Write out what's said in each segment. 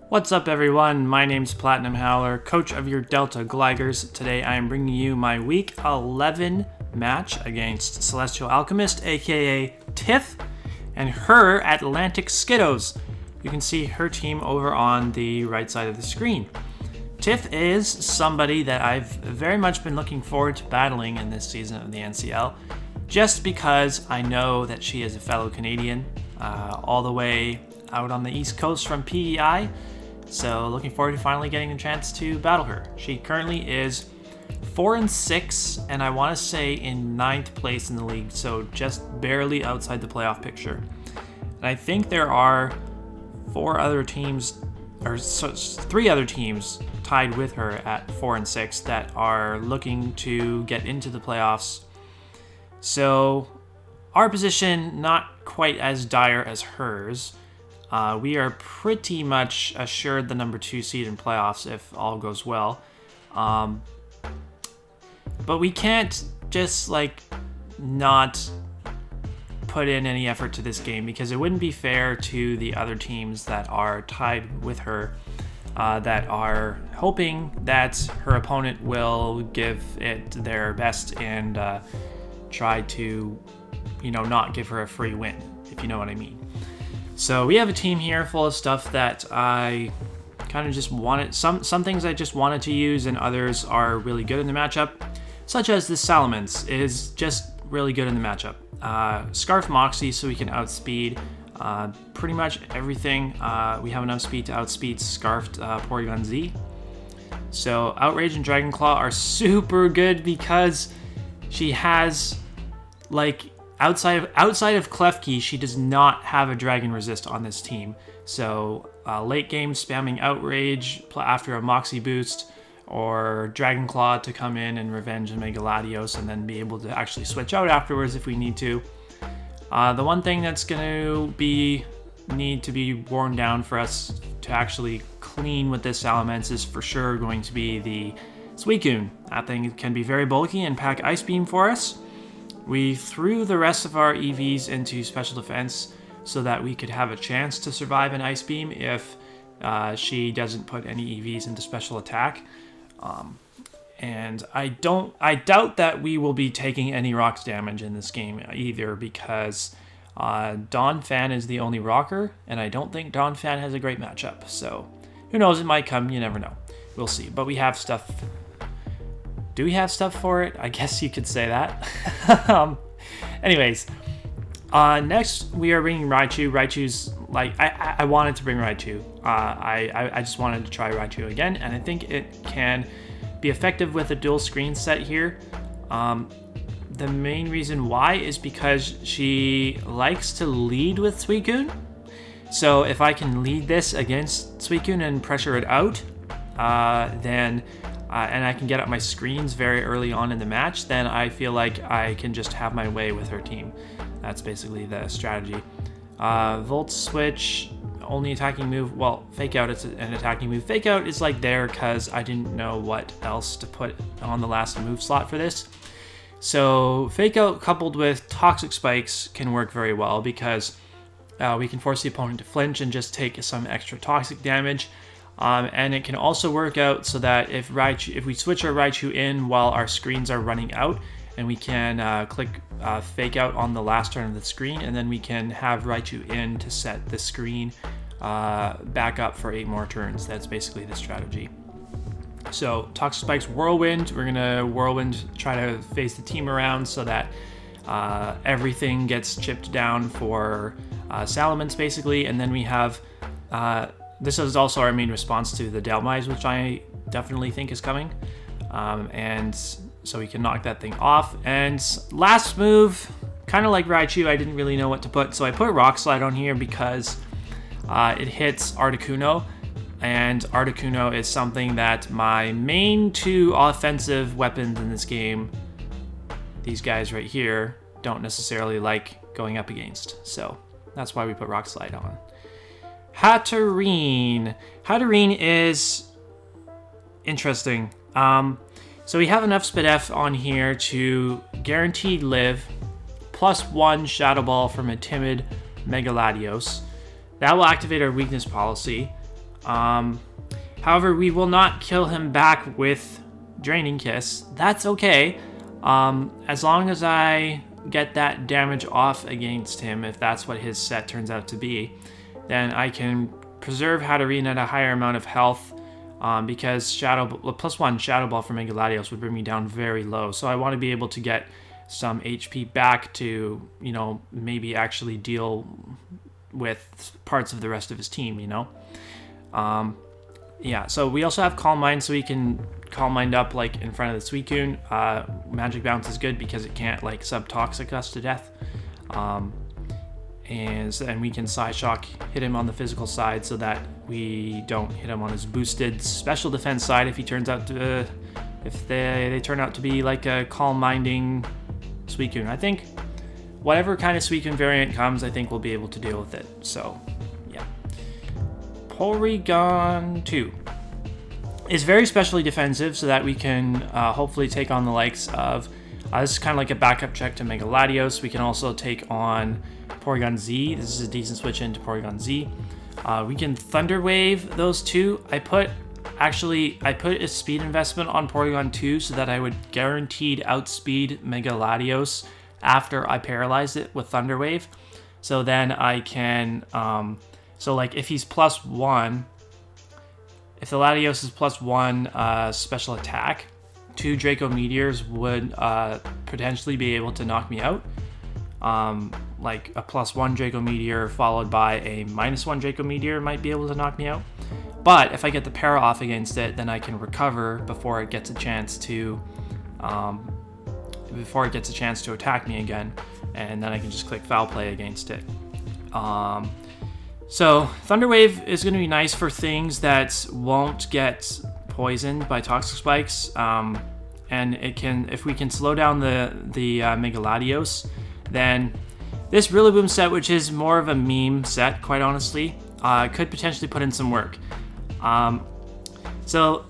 What's up everyone, my name's PlatinumHowler, coach of your Delta Gligars. Today I am bringing you my week 11 match against Celestial Alchemist, aka Tiff, and her Atlantic Skiddos. You can see her team over on the right side of the screen. Tiff is somebody that I've very much been looking forward to battling in this season of the NCL, just because I know that she is a fellow Canadian, all the way out on the East Coast from PEI. So looking forward to finally getting a chance to battle her. She currently is 4-6, and I want to say in 9th place in the league, so just barely outside the playoff picture. And I think there are 3 other teams tied with her at 4-6 that are looking to get into the playoffs. So our position not quite as dire as hers. We are pretty much assured the number 2 seed in playoffs if all goes well. But we can't just not put in any effort to this game, because it wouldn't be fair to the other teams that are tied with her, that are hoping that her opponent will give it their best and try to, not give her a free win, if you know what I mean. So we have a team here full of stuff that I kind of just wanted. Some things I just wanted to use, and others are really good in the matchup, such as this Salamence is just really good in the matchup. Scarf Moxie, so we can outspeed pretty much everything. We have enough speed to outspeed Scarfed Porygon Z. So Outrage and Dragon Claw are super good because she has outside of Klefki, she does not have a Dragon Resist on this team. So late game spamming Outrage after a Moxie boost, or Dragon Claw to come in and revenge and Mega Latios, and then be able to actually switch out afterwards if we need to. The one thing that's going to need to be worn down for us to actually clean with this Salamence is for sure going to be the Suicune. That thing can be very bulky and pack Ice Beam for us. We threw the rest of our EVs into Special Defense so that we could have a chance to survive an Ice Beam if she doesn't put any EVs into Special Attack. And I doubt that we will be taking any rocks damage in this game either, because Donphan is the only rocker, and I don't think Donphan has a great matchup. So who knows, it might come, you never know. We'll see. But we have stuff. Do we have stuff for it? I guess you could say that. Anyways, next we are bringing Raichu. Raichu's I wanted to bring Raichu. I just wanted to try Raichu again, and I think it can be effective with a dual screen set here. The main reason why is because she likes to lead with Suicune. So if I can lead this against Suicune and pressure it out, then and I can get up my screens very early on in the match, then I feel like I can just have my way with her team. That's basically the strategy. Volt Switch, only attacking move. Well, Fake Out is an attacking move. Fake Out is there because I didn't know what else to put on the last move slot for this. So Fake Out coupled with Toxic Spikes can work very well, because we can force the opponent to flinch and just take some extra toxic damage. And it can also work out so that if we switch our Raichu in while our screens are running out, and we can click Fake Out on the last turn of the screen, and then we can have Raichu in to set the screen back up for 8 more turns. That's basically the strategy. So Toxic Spikes Whirlwind. We're gonna Whirlwind, try to phase the team around so that everything gets chipped down for Salamence basically, and then we have this is also our main response to the Dhelmise, which I definitely think is coming. And so we can knock that thing off. And last move, kind of like Raichu, I didn't really know what to put. So I put Rock Slide on here because it hits Articuno. And Articuno is something that my main 2 offensive weapons in this game, these guys right here, don't necessarily like going up against. So that's why we put Rock Slide on. Hatterene. Hatterene is interesting. So we have enough Spidef on here to guaranteed live, +1 Shadow Ball from a timid Mega Latios. That will activate our weakness policy. However, we will not kill him back with Draining Kiss. That's okay. As long as I get that damage off against him, if that's what his set turns out to be, then I can preserve Howler at a higher amount of health, because +1 Shadow Ball from Mega Latios would bring me down very low. So I want to be able to get some HP back to, you know, maybe actually deal with parts of the rest of his team, you know? Yeah, so we also have Calm Mind, so we can Calm Mind up like in front of the Suicune. Magic Bounce is good because it can't like sub-toxic us to death. And we can Psyshock, hit him on the physical side so that we don't hit him on his boosted special defense side if he turns out to, if they turn out to be like a Calm Minding Suicune. I think whatever kind of Suicune variant comes, I think we'll be able to deal with it. So, yeah. Porygon 2 is very specially defensive so that we can hopefully take on the likes of, this is kind of like a backup check to Mega Latios. We can also take on Porygon Z. This is a decent switch into Porygon Z. We can Thunder Wave those two. I put a speed investment on Porygon 2 so that I would guaranteed outspeed Mega Latios after I paralyzed it with Thunder Wave. So then I can, so like if he's +1, if the Latios is +1 special attack, 2 Draco Meteors would potentially be able to knock me out. Like a +1 Draco Meteor followed by a -1 Draco Meteor might be able to knock me out. But if I get the para off against it, then I can recover before it gets a chance to attack me again, and then I can just click Foul Play against it. So Thunder Wave is going to be nice for things that won't get poisoned by Toxic Spikes, and it can, if we can slow down the Mega Latios, then this Rillaboom set, which is more of a meme set, quite honestly, could potentially put in some work. So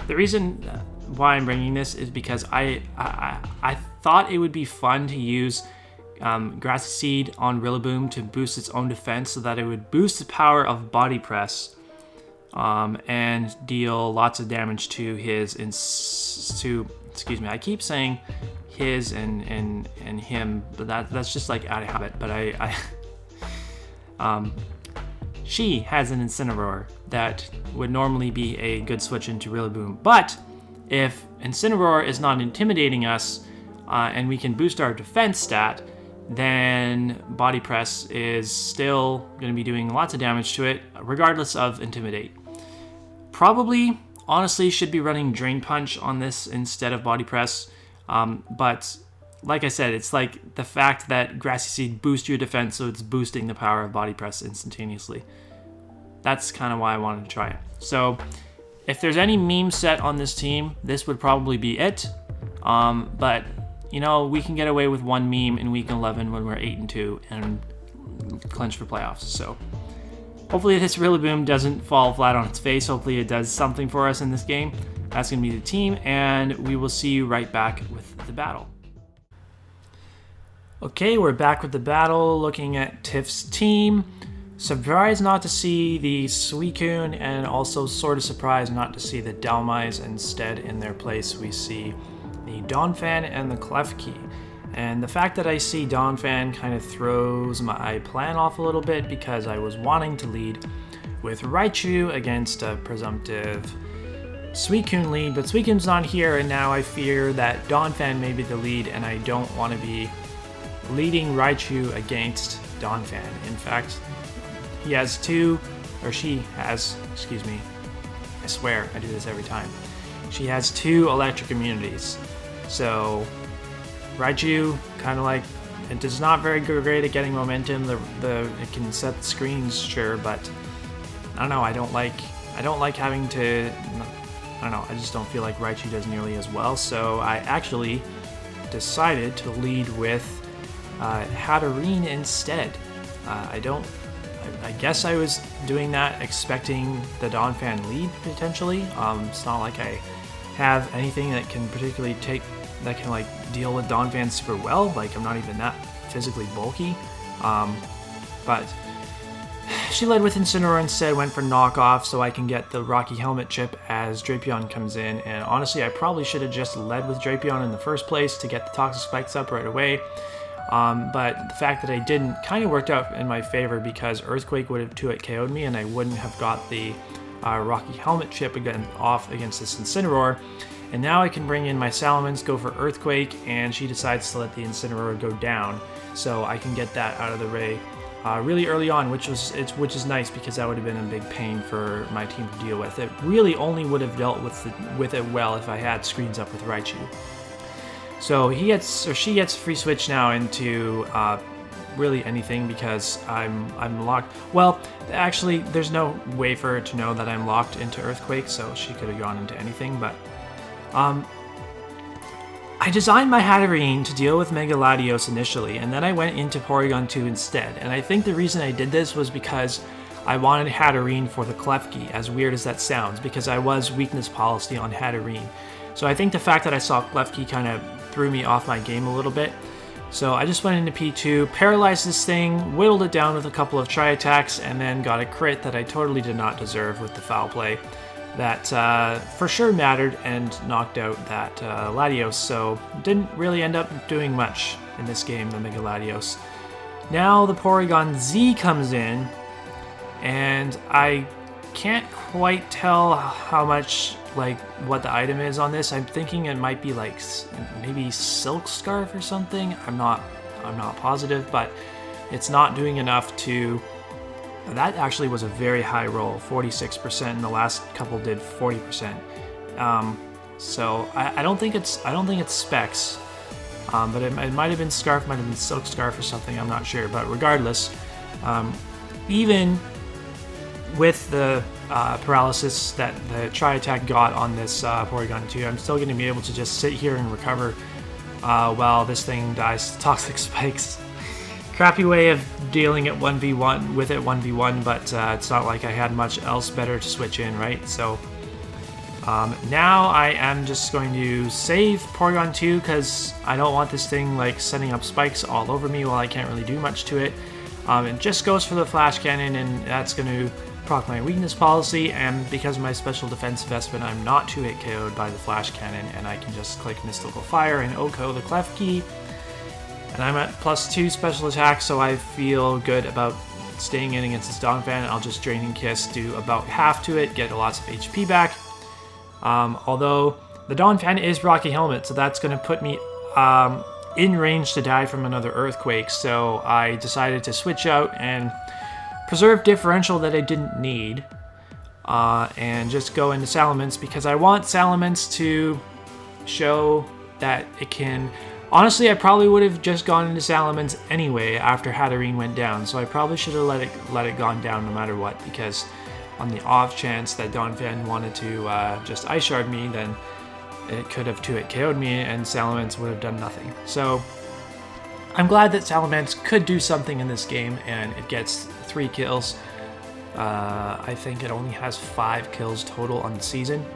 the reason why I'm bringing this is because I thought it would be fun to use Grassy Seed on Rillaboom to boost its own defense so that it would boost the power of Body Press and deal lots of damage to his, excuse me, I keep saying his and him, but that's just like out of habit. But she has an Incineroar that would normally be a good switch into Rillaboom. But if Incineroar is not intimidating us and we can boost our defense stat, then Body Press is still going to be doing lots of damage to it, regardless of Intimidate. Probably, honestly, should be running Drain Punch on this instead of Body Press. But like I said, it's like the fact that Grassy Seed boosts your defense, so it's boosting the power of Body Press instantaneously. That's kind of why I wanted to try it. So if there's any meme set on this team, this would probably be it. But you know, we can get away with one meme in week 11 when we're 8-2 and clinch for playoffs. So hopefully this Rillaboom doesn't fall flat on its face. Hopefully it does something for us in this game. That's going to be the team, and we will see you right back with the battle. Okay, we're back with the battle, looking at Tiff's team. Surprised not to see the Suicune, and also sort of surprised not to see the Dhelmise. Instead, in their place, we see the Donphan and the Klefki. And the fact that I see Donphan kind of throws my plan off a little bit, because I was wanting to lead with Raichu against a presumptive Suicune lead, but Suicune's not here, and now I fear that Donphan may be the lead, and I don't want to be leading Raichu against Donphan. In fact, he has two, or she has, excuse me, I swear I do this every time. She has 2 electric immunities. So Raichu, kind of like, it is not very great at getting momentum. It can set the screens, sure, but I don't know. I don't like having to. I don't know. I just don't feel like Raichu does nearly as well. So I actually decided to lead with Hatterene instead. I guess I was doing that expecting the Donphan lead potentially. It's not like I have anything that can particularly like deal with Donphan super well. Like, I'm not even that physically bulky. But she led with Incineroar instead, went for knockoff so I can get the Rocky Helmet chip as Drapion comes in. And honestly, I probably should have just led with Drapion in the first place to get the Toxic Spikes up right away. But the fact that I didn't kind of worked out in my favor because Earthquake would have 2-hit KO'd me and I wouldn't have got the Rocky Helmet chip again off against this Incineroar. And now I can bring in my Salamence, go for Earthquake, and she decides to let the Incineroar go down. So I can get that out of the way really early on, which is nice because that would have been a big pain for my team to deal with. It really only would have dealt with it well if I had screens up with Raichu. So she gets free switch now into really anything because I'm locked. Well, actually, there's no way for her to know that I'm locked into Earthquake, so she could have gone into anything. But I designed my Hatterene to deal with Mega Latios initially, and then I went into Porygon 2 instead. And I think the reason I did this was because I wanted Hatterene for the Klefki, as weird as that sounds, because I was weakness policy on Hatterene. So I think the fact that I saw Klefki kind of threw me off my game a little bit. So I just went into P2, paralyzed this thing, whittled it down with a couple of tri-attacks, and then got a crit that I totally did not deserve with the foul play. That for sure mattered and knocked out that Latios, so didn't really end up doing much in this game, the Mega Latios. Now the Porygon Z comes in, and I can't quite tell how much, like, what the item is on this. I'm thinking it might be like maybe Silk Scarf or something. I'm not positive, but it's not doing enough to. That actually was a very high roll, 46%, and the last couple did 40%. So I don't think it's Specs, but it might have been Scarf, might have been Silk Scarf or something. I'm not sure, but regardless, even with the paralysis that the Tri-Attack got on this Porygon 2, I'm still going to be able to just sit here and recover while this thing dies to Toxic Spikes. Crappy way of dealing it 1v1, but it's not like I had much else better to switch in, right? So now I am just going to save Porygon 2 because I don't want this thing like setting up spikes all over me while I can't really do much to it. It just goes for the Flash Cannon, and that's going to proc my weakness policy, and because of my special defense investment, I'm not 2-hit KO'd by the Flash Cannon, and I can just click Mystical Fire and Oko the Klefki. And I'm at +2 special attack, so I feel good about staying in against this Donphan. I'll just Draining Kiss, do about half to it, get lots of HP back. Although the Donphan is Rocky Helmet, so that's going to put me in range to die from another Earthquake. So I decided to switch out and preserve differential that I didn't need, and just go into Salamence because I want Salamence to show that it can. Honestly, I probably would have just gone into Salamence anyway after Hatterene went down, so I probably should have let it gone down no matter what, because on the off chance that Donphan wanted to just Ice Shard me, then it could have 2-hit KO'd me and Salamence would have done nothing. So I'm glad that Salamence could do something in this game, and it gets 3 kills. I think it only has 5 kills total on the season.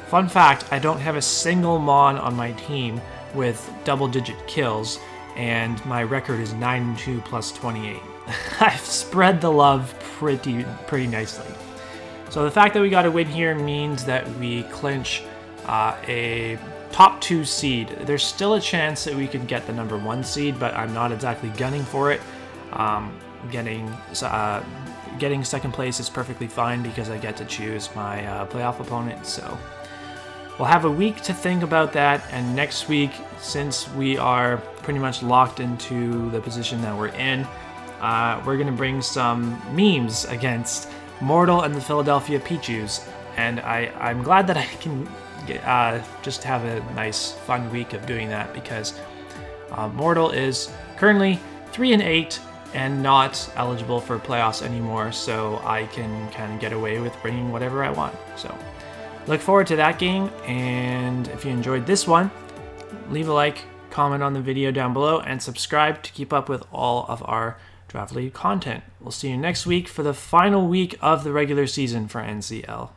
Fun fact, I don't have a single Mon on my team with double-digit kills, and my record is 9-2 plus 28. I've spread the love pretty nicely. So the fact that we got a win here means that we clinch a top 2 seed. There's still a chance that we could get the number 1 seed, but I'm not exactly gunning for it. Getting second place is perfectly fine because I get to choose my playoff opponent. So we'll have a week to think about that, and next week, since we are pretty much locked into the position that we're in, we're going to bring some memes against Mortal and the Philadelphia Pichus, and I'm glad that I can just have a nice, fun week of doing that, because Mortal is currently 3-8 and not eligible for playoffs anymore, so I can kind of get away with bringing whatever I want. So look forward to that game, and if you enjoyed this one, leave a like, comment on the video down below, and subscribe to keep up with all of our Draft League content. We'll see you next week for the final week of the regular season for NCL.